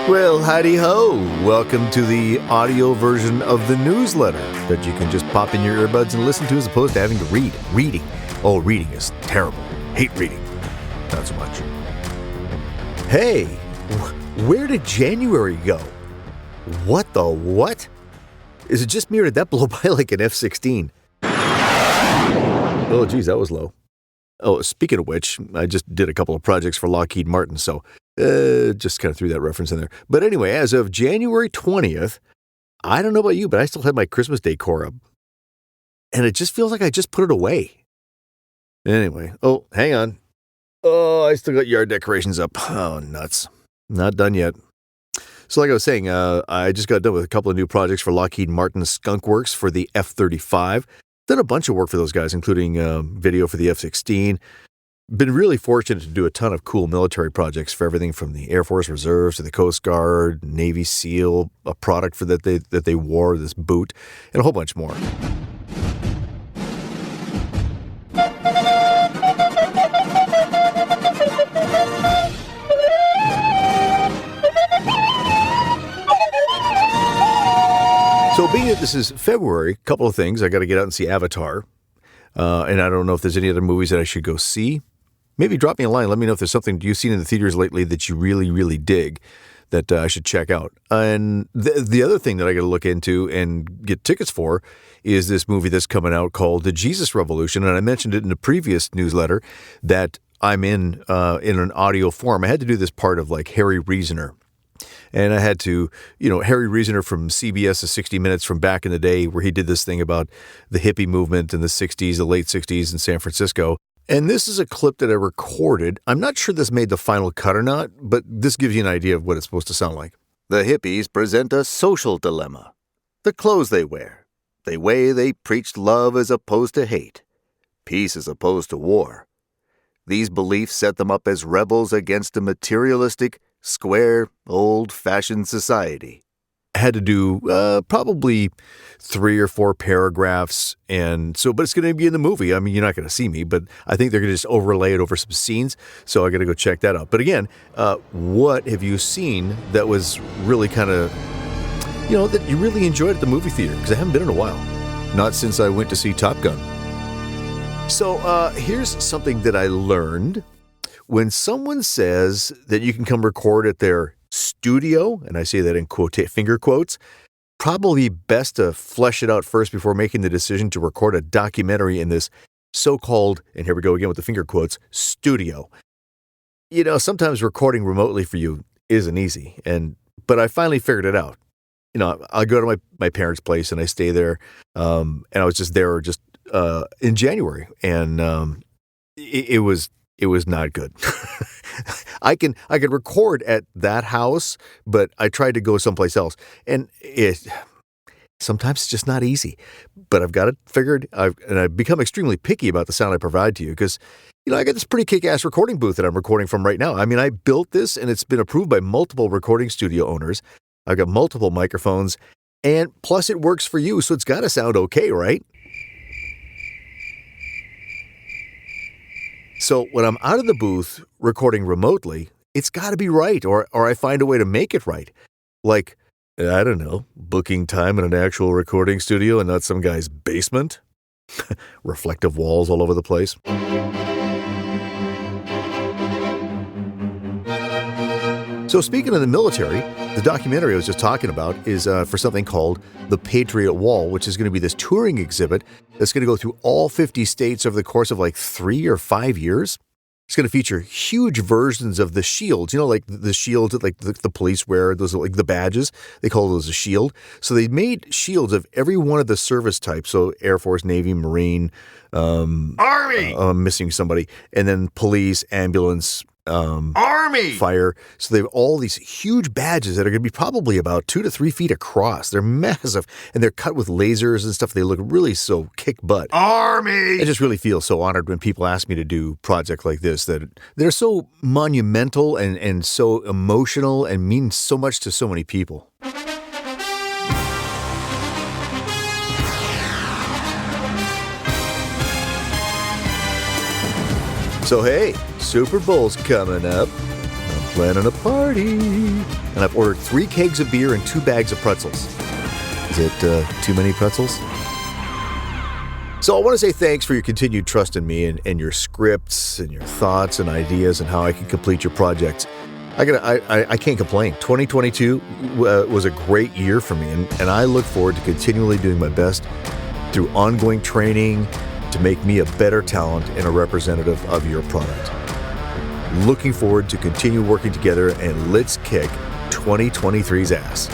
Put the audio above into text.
Well, howdy ho. Welcome to the audio version of the newsletter that you can just pop in your earbuds and listen to as opposed to having to read. Reading. Oh, reading is terrible. Hate reading. Not so much. Hey, where did January go? What the what? Is it just me or did that blow by like an F-16? Oh, geez, that was low. Oh, speaking of which, I just did a couple of projects for Lockheed Martin, so just kind of threw that reference in there. But anyway, as of January 20th, I don't know about you, but I still have my Christmas decor up. And it just feels like I just put it away. Anyway, oh, hang on. Oh, I still got yard decorations up. Oh, nuts. Not done yet. So like I was saying, I just got done with a couple of new projects for Lockheed Martin Skunk Works for the F-35. Done a bunch of work for those guys, including video for the F-16. Been really fortunate to do a ton of cool military projects for everything from the Air Force Reserves to the Coast Guard, Navy SEAL, a product for that they wore, this boot, and a whole bunch more. So being that this is February, a couple of things. I got to get out and see Avatar. And I don't know if there's any other movies that I should go see. Maybe drop me a line. Let me know if there's something you've seen in the theaters lately that you really, really dig that I should check out. And the other thing that I got to look into and get tickets for is this movie that's coming out called The Jesus Revolution. And I mentioned it in the previous newsletter that I'm in an audio form. I had to do this part of like Harry Reasoner. And I had to, Harry Reasoner from CBS's 60 Minutes from back in the day where he did this thing about the hippie movement in the 60s, the late 60s in San Francisco. And this is a clip that I recorded. I'm not sure this made the final cut or not, but this gives you an idea of what it's supposed to sound like. The hippies present a social dilemma. The clothes they wear. The way they preached love as opposed to hate. Peace as opposed to war. These beliefs set them up as rebels against a materialistic, square, old-fashioned society. I had to do probably 3 or 4 paragraphs, but it's going to be in the movie. I mean, you're not going to see me, but I think they're going to just overlay it over some scenes, so I got to go check that out. But again, what have you seen that was really kind of, that you really enjoyed at the movie theater? Because I haven't been in a while. Not since I went to see Top Gun. So here's something that I learned. When someone says that you can come record at their studio, and I say that in finger quotes, probably best to flesh it out first before making the decision to record a documentary in this so-called, and here we go again with the finger quotes, studio. Sometimes recording remotely for you isn't easy, but I finally figured it out. I go to my parents' place and I stay there, and I was just there in January, and it was not good. I can record at that house, but I tried to go someplace else, and sometimes it's just not easy. But I've got it figured, and I've become extremely picky about the sound I provide to you because, I got this pretty kick-ass recording booth that I'm recording from right now. I mean, I built this, and it's been approved by multiple recording studio owners. I've got multiple microphones, and plus it works for you, so it's got to sound okay, right? So when I'm out of the booth recording remotely, it's got to be right, or I find a way to make it right. Like, I don't know, booking time in an actual recording studio and not some guy's basement. Reflective walls all over the place. So speaking of the military, the documentary I was just talking about is for something called The Patriot Wall, which is going to be this touring exhibit that's going to go through all 50 states over the course of like 3 or 5 years. It's going to feature huge versions of the shields, like the shields that like the police wear, those are like the badges. They call those a shield. So they made shields of every one of the service types. So Air Force, Navy, Marine, Army. I'm missing somebody, and then police, ambulance, Army! Fire. So they have all these huge badges that are going to be probably about 2 to 3 feet across. They're massive, and they're cut with lasers and stuff. They look really so kick butt. Army! I just really feel so honored when people ask me to do projects like this that they're so monumental and so emotional and mean so much to so many people. So hey, Super Bowl's coming up. planning a party. And I've ordered 3 kegs of beer and 2 bags of pretzels. Is it too many pretzels? So I want to say thanks for your continued trust in me and your scripts and your thoughts and ideas and how I can complete your projects. I can't complain. 2022 was a great year for me, and I look forward to continually doing my best through ongoing training to make me a better talent and a representative of your product. Looking forward to continue working together, and let's kick 2023's ass.